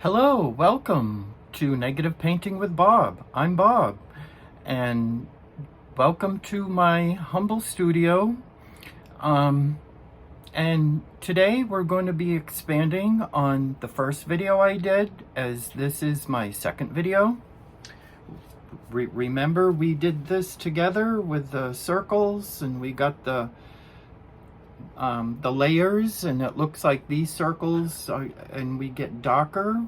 Hello, welcome to Negative Painting with Bob. I'm Bob, and welcome to my humble studio. And today we're going to be expanding on the first video I did, as this is my second video. Remember, we did this together with the circles, and we got the layers, and it looks like these circles and we get darker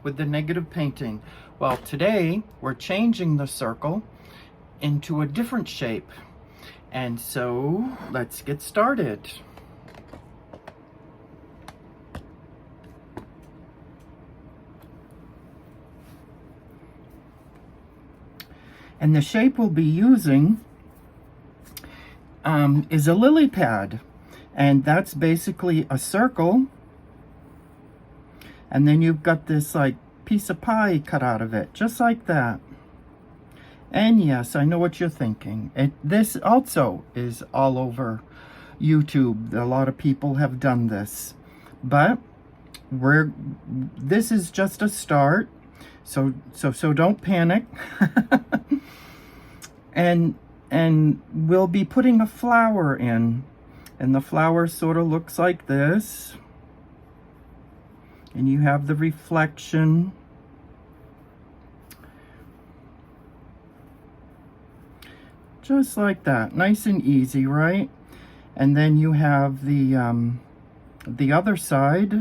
with the negative painting. Well, today we're changing the circle into a different shape, and so let's get started. And the shape we'll be using is a lily pad, and that's basically a circle, and then you've got this like piece of pie cut out of it, just like that. And yes, I know what you're thinking. This also is all over YouTube. A lot of people have done this, but this is just a start, so don't panic. And we'll be putting a flower in, and the flower sort of looks like this, and you have the reflection. Just like that, nice and easy, right? And then you have the other side,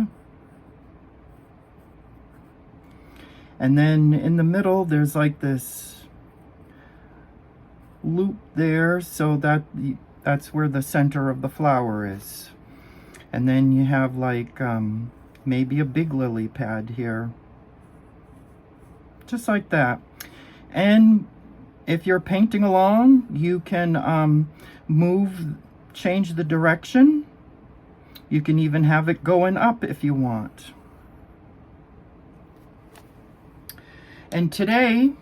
and then in the middle there's like this loop there, so that's where the center of the flower is. And then you have like maybe a big lily pad here, just like that. And if you're painting along, you can change the direction. You can even have it going up if you want. And today,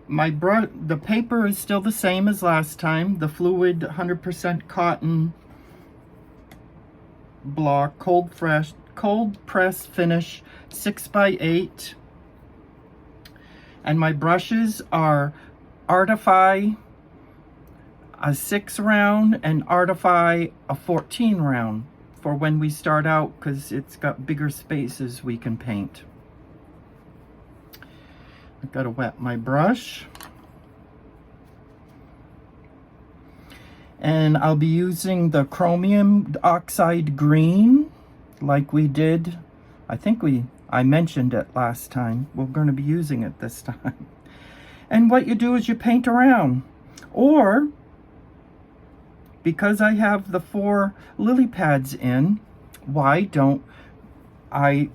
the paper is still the same as last time. The Fluid 100% cotton block, cold press finish 6x8. And my brushes are Artify a 6 round and Artify a 14 round for when we start out, because it's got bigger spaces we can paint. I've got to wet my brush. And I'll be using the chromium oxide green like we did. I mentioned it last time. We're going to be using it this time. And what you do is you paint around. Or, because I have the 4 lily pads in, why don't I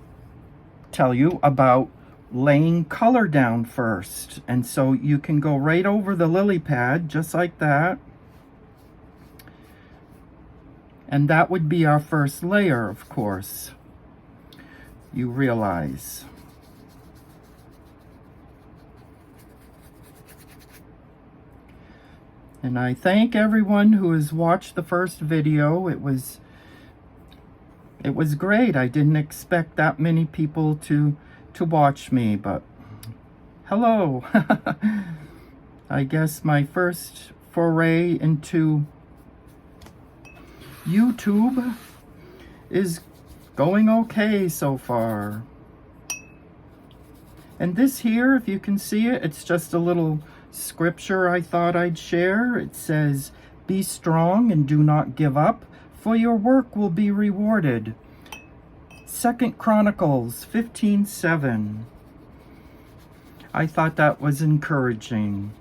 tell you about laying color down first? And so you can go right over the lily pad, just like that. And that would be our first layer, of course, you realize. And I thank everyone who has watched the first video. It was great. I didn't expect that many people to watch me, but hello. I guess my first foray into YouTube is going okay so far. And this here, if you can see it, it's just a little scripture I thought I'd share. It says, "Be strong and do not give up, for your work will be rewarded." 2 Chronicles 15:7. I thought that was encouraging.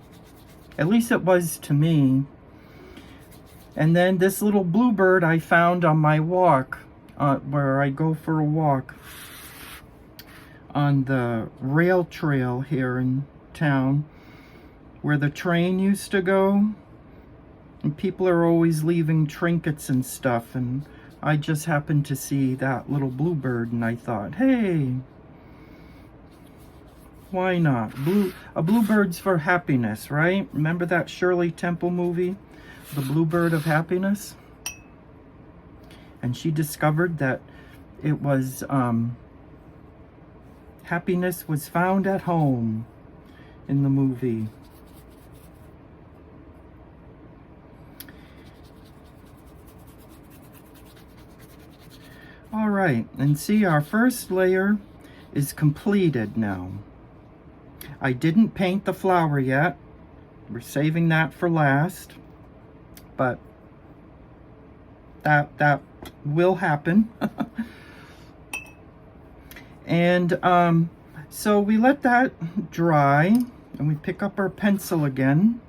At least it was to me. And then this little bluebird I found on my walk, where I go for a walk on the rail trail here in town, where the train used to go. And people are always leaving trinkets and stuff, and I just happened to see that little bluebird, and I thought, hey, why not? A bluebird's for happiness, right? Remember that Shirley Temple movie, The Bluebird of Happiness? And she discovered that it was, happiness was found at home in the movie. All right, and see, our first layer is completed now. I didn't paint the flower yet. We're saving that for last, but that will happen. And so we let that dry, and we pick up our pencil again,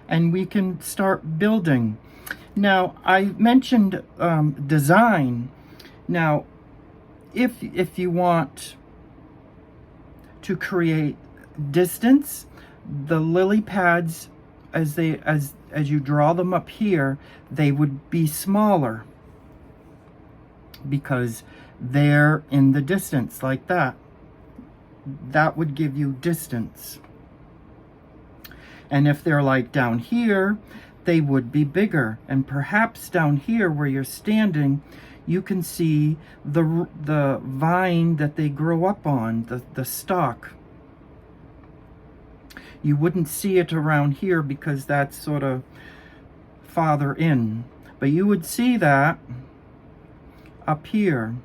and we can start building. Now, I mentioned design. Now, if you want to create distance, the lily pads, as you draw them up here, they would be smaller because they're in the distance like that. That would give you distance. And if they're like down here, they would be bigger. And perhaps down here where you're standing, you can see the vine that they grow up on, the stalk. You wouldn't see it around here because that's sort of farther in. But you would see that up here.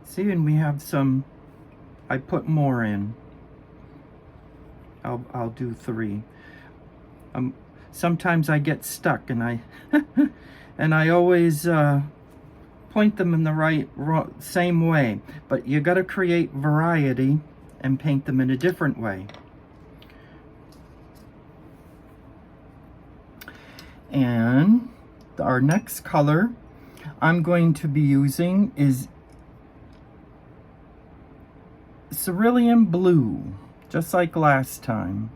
See, and we have some, I put more in. I'll do 3. Sometimes I get stuck, and I always point them in the same way. But you got to create variety and paint them in a different way. And our next color I'm going to be using is cerulean blue, just like last time.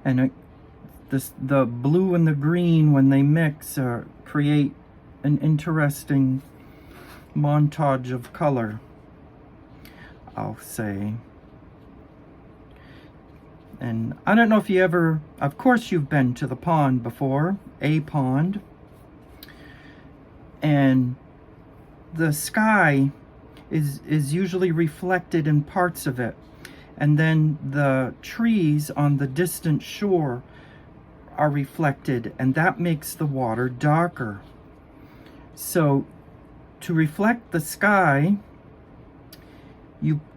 And the blue and the green, when they mix, create an interesting montage of color, I'll say. And I don't know if you ever, of course you've been to the pond before, a pond. And the sky is usually reflected in parts of it. And then the trees on the distant shore are reflected, and that makes the water darker. So to reflect the sky,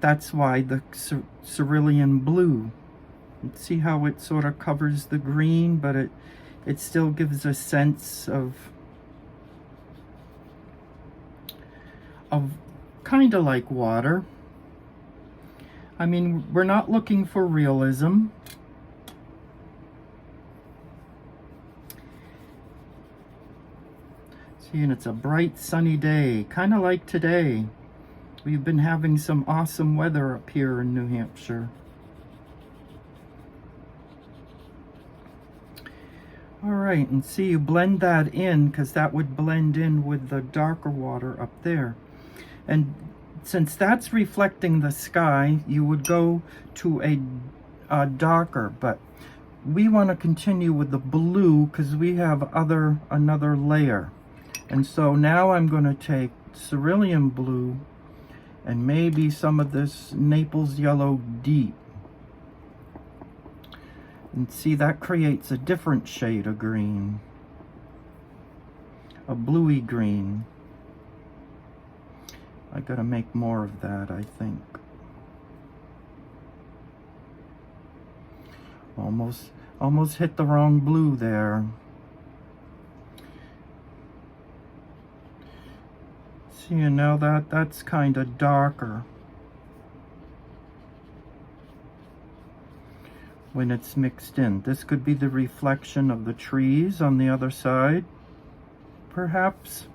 that's why the cerulean blue. See how it sort of covers the green, but it still gives a sense of kind of like water. I mean, we're not looking for realism. See, and it's a bright sunny day, kind of like today. We've been having some awesome weather up here in New Hampshire. All right, and see, you blend that in because that would blend in with the darker water up there. And since that's reflecting the sky, you would go to a darker, but we want to continue with the blue because we have another layer. And so now I'm going to take cerulean blue and maybe some of this Naples yellow deep. And see, that creates a different shade of green, a bluey green. I gotta make more of that, I think. Almost hit the wrong blue there. See, and now that's kind of darker when it's mixed in. This could be the reflection of the trees on the other side, perhaps.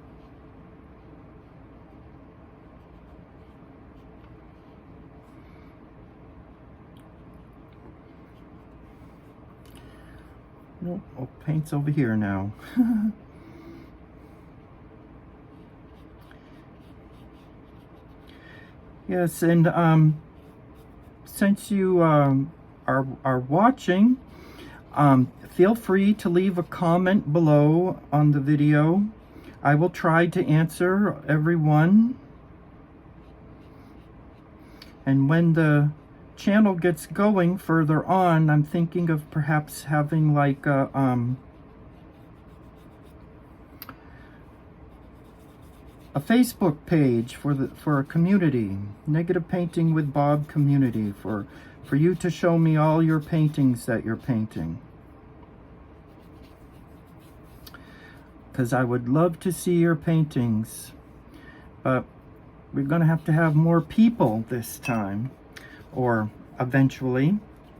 Nope, oh, paint's over here now. Yes, and since you are watching, feel free to leave a comment below on the video. I will try to answer everyone. And when the channel gets going further on, I'm thinking of perhaps having like a Facebook page for a community, Negative Painting with Bob community, for you to show me all your paintings that you're painting. Because I would love to see your paintings, but we're going to have more people this time, or eventually,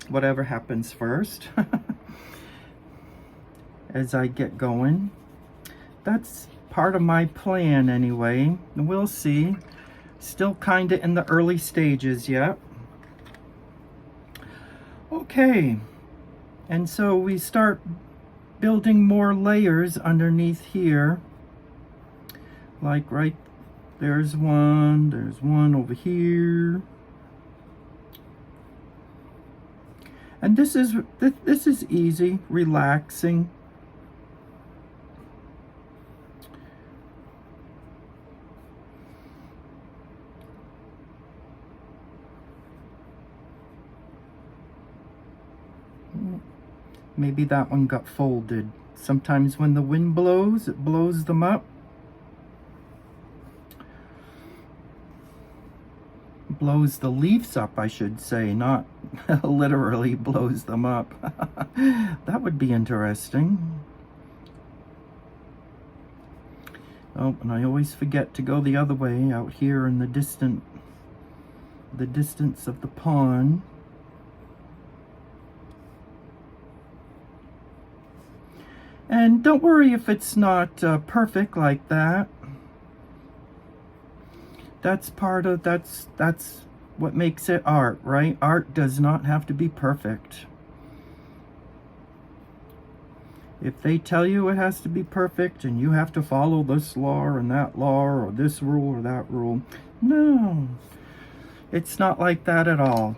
whatever happens first, as I get going. That's part of my plan anyway. We'll see. Still kind of in the early stages yet. Okay, and so we start building more layers underneath here. Like right there's one over here. And this is easy, relaxing. Maybe that one got folded. Sometimes when the wind blows, it blows them up. Blows the leaves up, I should say, not literally blows them up. That would be interesting. Oh, and I always forget to go the other way out here in the distance of the pond. And don't worry if it's not perfect like that. That's what makes it art, right? Art does not have to be perfect. If they tell you it has to be perfect and you have to follow this law and that law or this rule or that rule, no. It's not like that at all.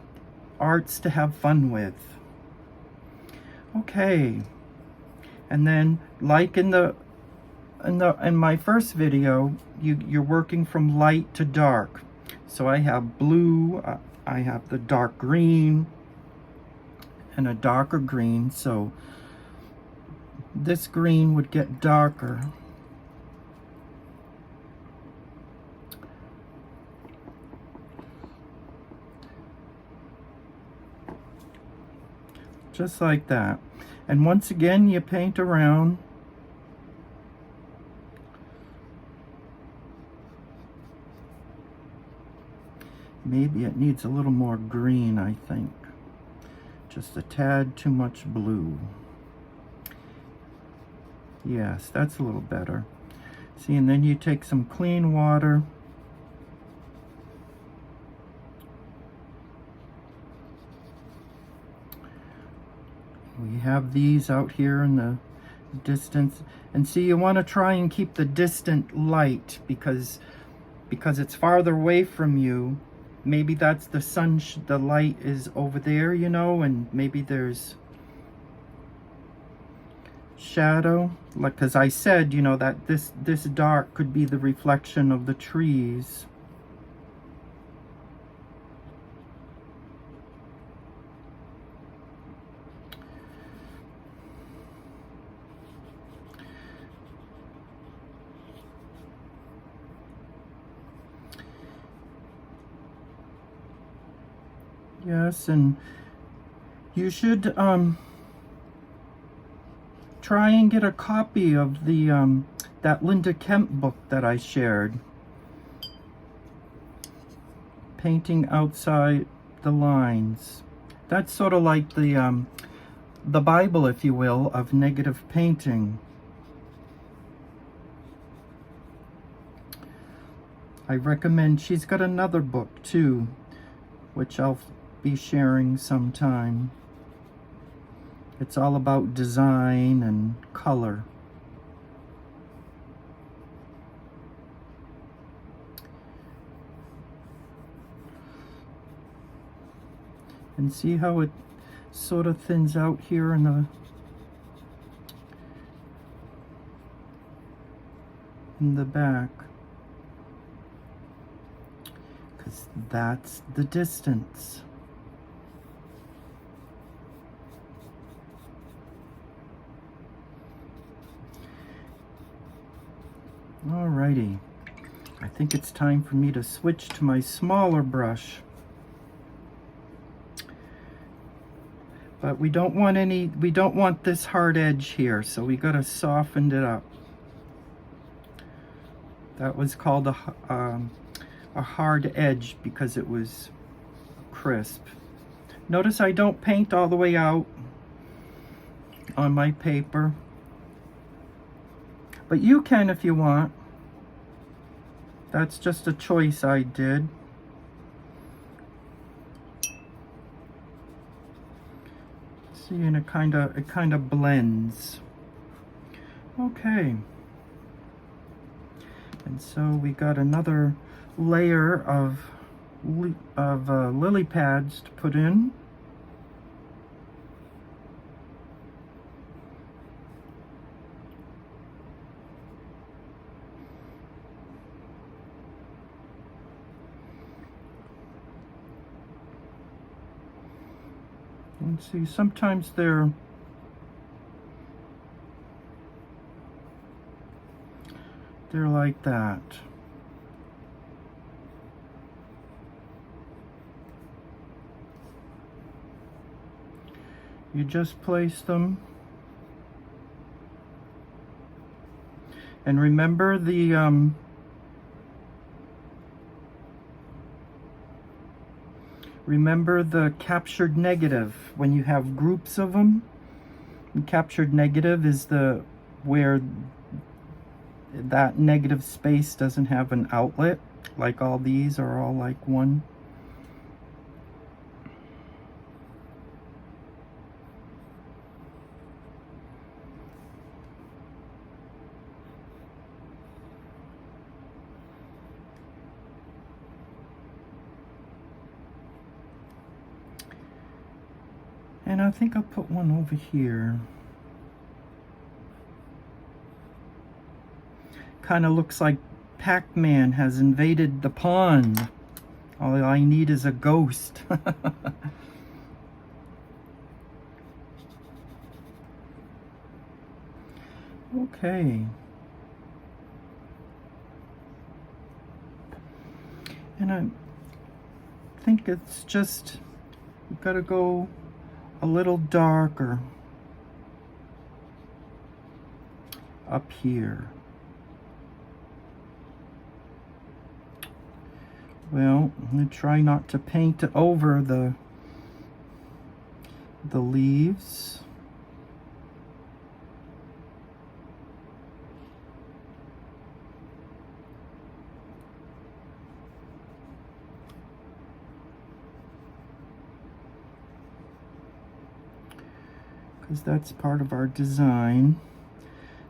Art's to have fun with. Okay. And then, like in my first video, you're working from light to dark. So I have blue, I have the dark green, and a darker green. So this green would get darker. Just like that. And once again, you paint around. Maybe it needs a little more green, I think. Just a tad too much blue. Yes, that's a little better. See, and then you take some clean water. We have these out here in the distance. And see, you want to try and keep the distant light because it's farther away from you. Maybe that's the sun, the light is over there, you know, and maybe there's shadow. Like, because I said, you know, that this dark could be the reflection of the trees. Yes, and you should try and get a copy of the that Linda Kemp book that I shared. Painting Outside the Lines. That's sort of like the Bible, if you will, of negative painting. I recommend, she's got another book too, which I'll be sharing sometime. It's all about design and color. And see how it sort of thins out here in the back, because that's the distance. Alrighty, I think it's time for me to switch to my smaller brush. But we don't want this hard edge here, so we gotta soften it up. That was called a hard edge because it was crisp. Notice I don't paint all the way out on my paper, but you can if you want. That's just a choice I did. See, and it kind of blends. Okay. And so we got another layer of lily pads to put in. And see, sometimes they're like that. You just place them. And remember the captured negative when you have groups of them. And captured negative is where that negative space doesn't have an outlet, like all these are all like one. And I think I'll put one over here. Kind of looks like Pac-Man has invaded the pond. All I need is a ghost. Okay. And I think it's just, we've got to go a little darker up here. Well, I'm going to try not to paint over the leaves. Because that's part of our design.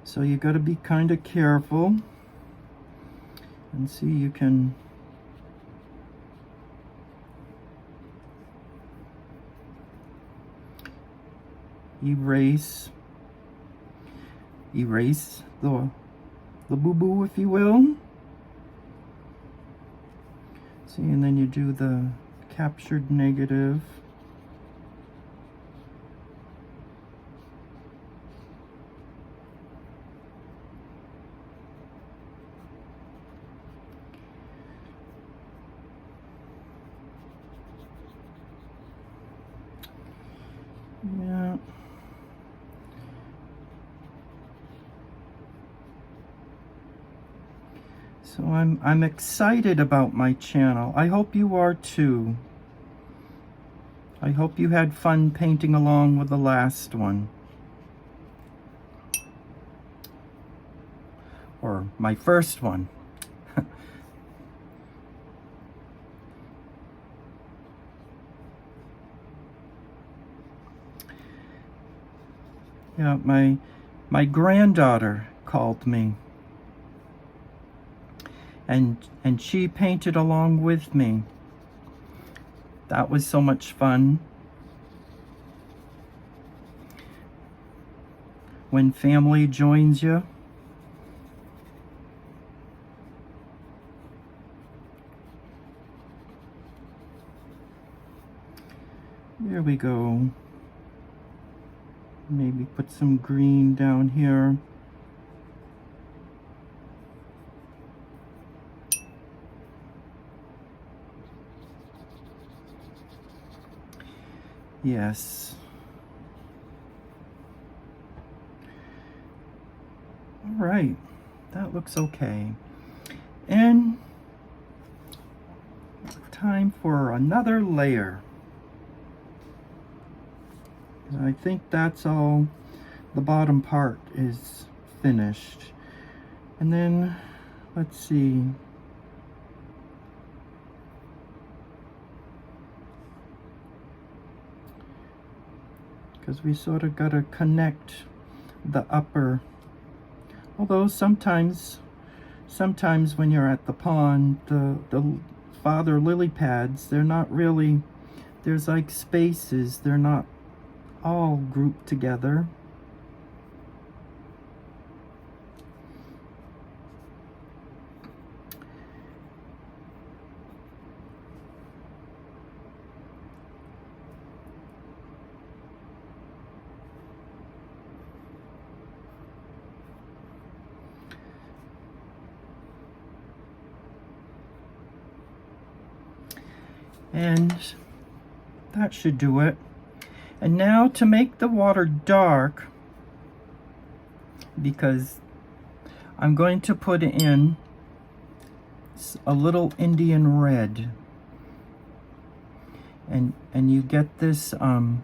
So you got to be kind of careful. And see, you can erase the boo-boo, if you will. See, and then you do the captured negative. Yeah. So I'm excited about my channel. I hope you are too. I hope you had fun painting along with the last one. Or my first one. Yeah, my granddaughter called me. And she painted along with me. That was so much fun. when family joins you. There we go. Maybe put some green down here. Yes. All right, that looks okay. And time for another layer. I think that's all. The bottom part is finished. And then, let's see. Because we sort of got to connect the upper. Although sometimes when you're at the pond, the father lily pads, they're not really, there's like spaces, they're not all grouped together. And that should do it. And now to make the water dark, because I'm going to put in a little Indian red. And you get this, my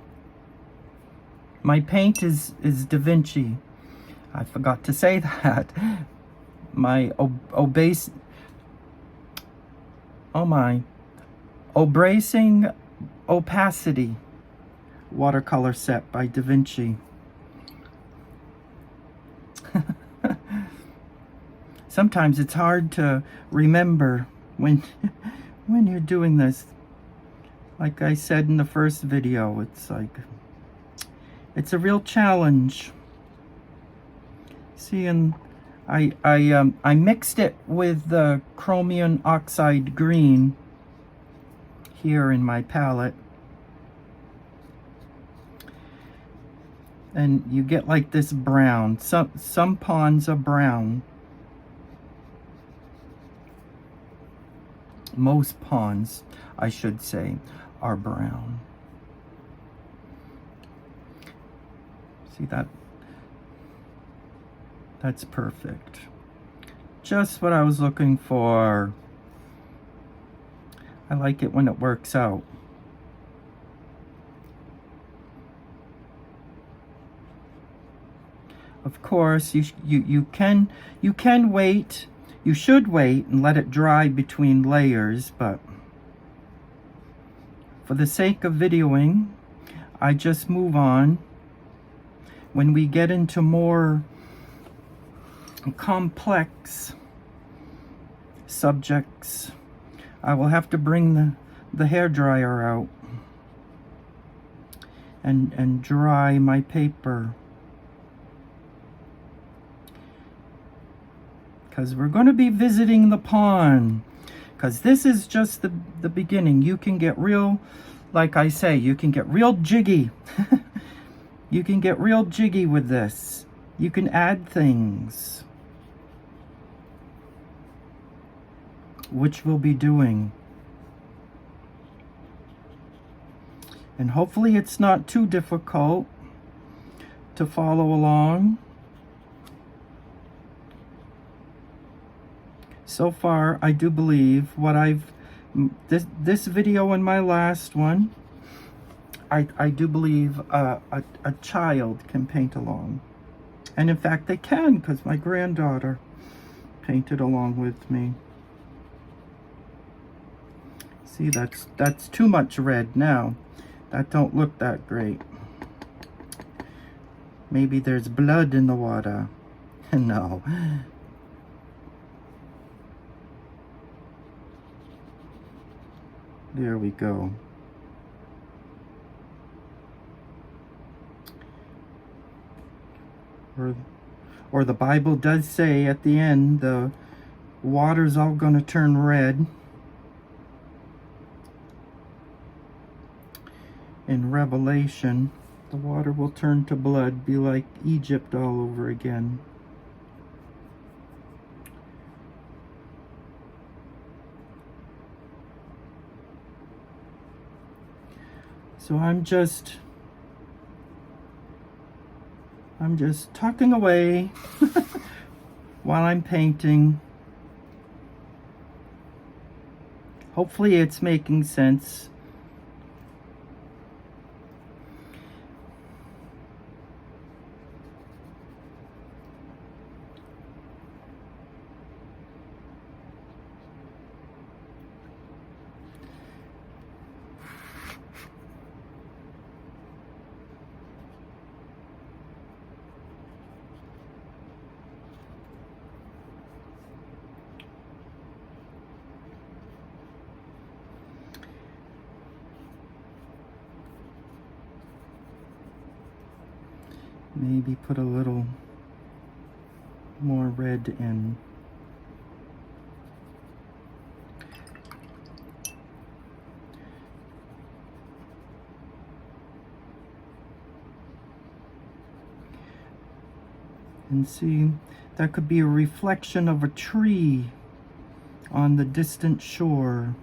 paint is Da Vinci. I forgot to say that. My Obracing Opacity watercolor set by Da Vinci. Sometimes it's hard to remember when you're doing this. Like I said in the first video, it's a real challenge. See, and I mixed it with the chromium oxide green here in my palette, and you get like this brown. Some ponds are brown. Most ponds, I should say, are brown. See that? That's perfect. Just what I was looking for. I like it when it works out. Of course, you can wait. You should wait and let it dry between layers, but for the sake of videoing, I just move on. When we get into more complex subjects, I will have to bring the hairdryer out and dry my paper, because we're going to be visiting the pond, because this is just the beginning. You can get real, like I say, you can get real jiggy. You can get real jiggy with this. You can add things, which we'll be doing. And hopefully it's not too difficult to follow along. So far, I do believe what this video and my last one, I do believe a child can paint along. And in fact, they can, because my granddaughter painted along with me. See, that's too much red now. That don't look that great. Maybe there's blood in the water. No. There we go. or the Bible does say at the end, the water's all going to turn red. In Revelation, the water will turn to blood, be like Egypt all over again. So I'm just tucking away while I'm painting. Hopefully it's making sense. Maybe put a little more red in. And see, that could be a reflection of a tree on the distant shore.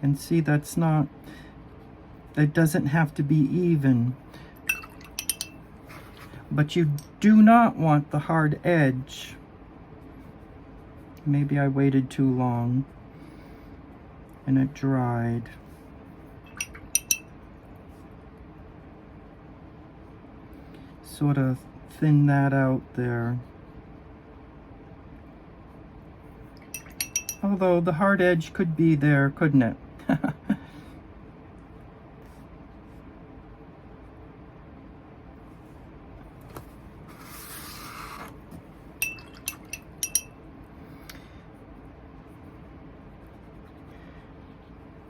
And see, that doesn't have to be even. But you do not want the hard edge. Maybe I waited too long and it dried. Sort of thin that out there. Although the hard edge could be there, couldn't it?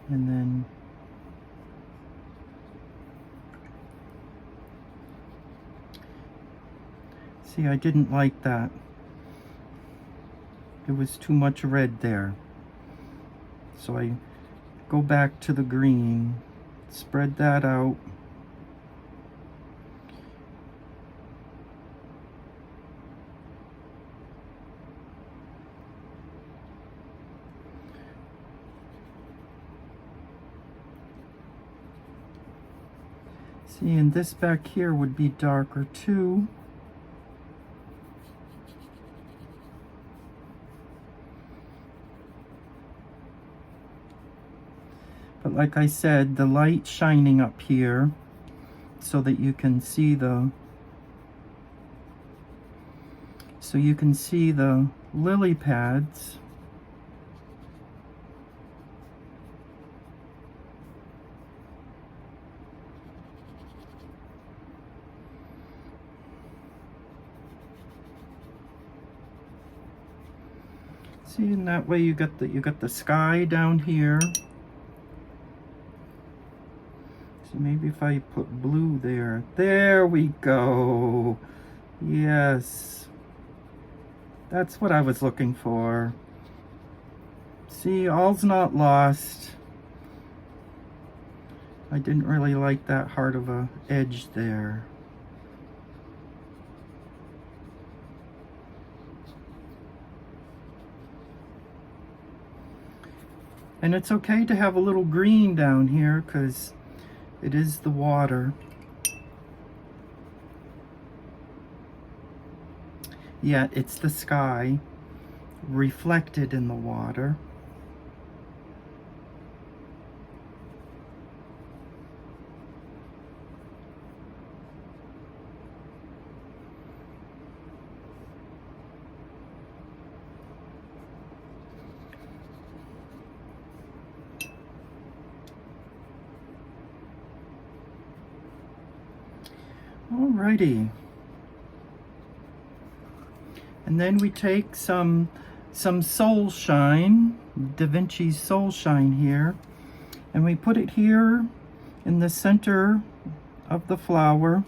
And then see, I didn't like that. It was too much red there. So I go back to the green, spread that out. See, and this back here would be darker too. But like I said, the light shining up here so that you can see the lily pads. See, and that way you got the sky down here. So maybe if I put blue there. There we go. Yes. That's what I was looking for. See, all's not lost. I didn't really like that hard of a edge there. And it's okay to have a little green down here because it is the water. Yeah, it's the sky reflected in the water. Alrighty. And then we take some Soul Shine, Da Vinci's Soul Shine here, and we put it here in the center of the flower.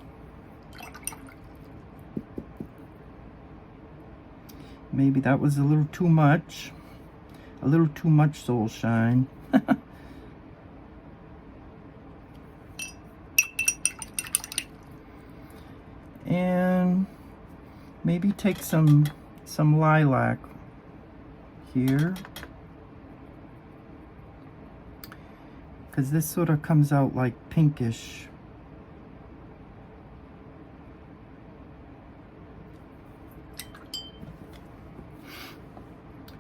Maybe that was a little too much. A little too much soul shine. And maybe take some lilac here, because this sort of comes out like pinkish.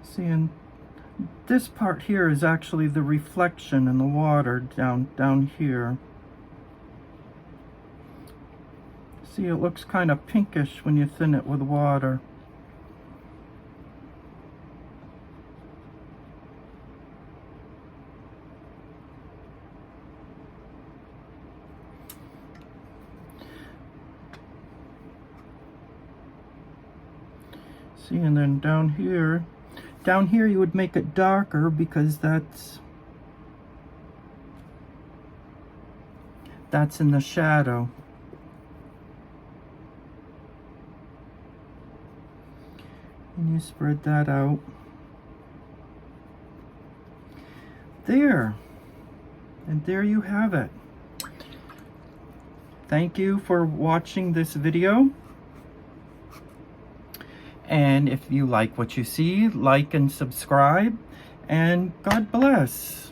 See, and this part here is actually the reflection in the water down here. See, it looks kind of pinkish when you thin it with water. See, and then down here you would make it darker because that's in the shadow. And you spread that out. There. And there you have it. Thank you for watching this video. And if you like what you see, like and subscribe. And God bless.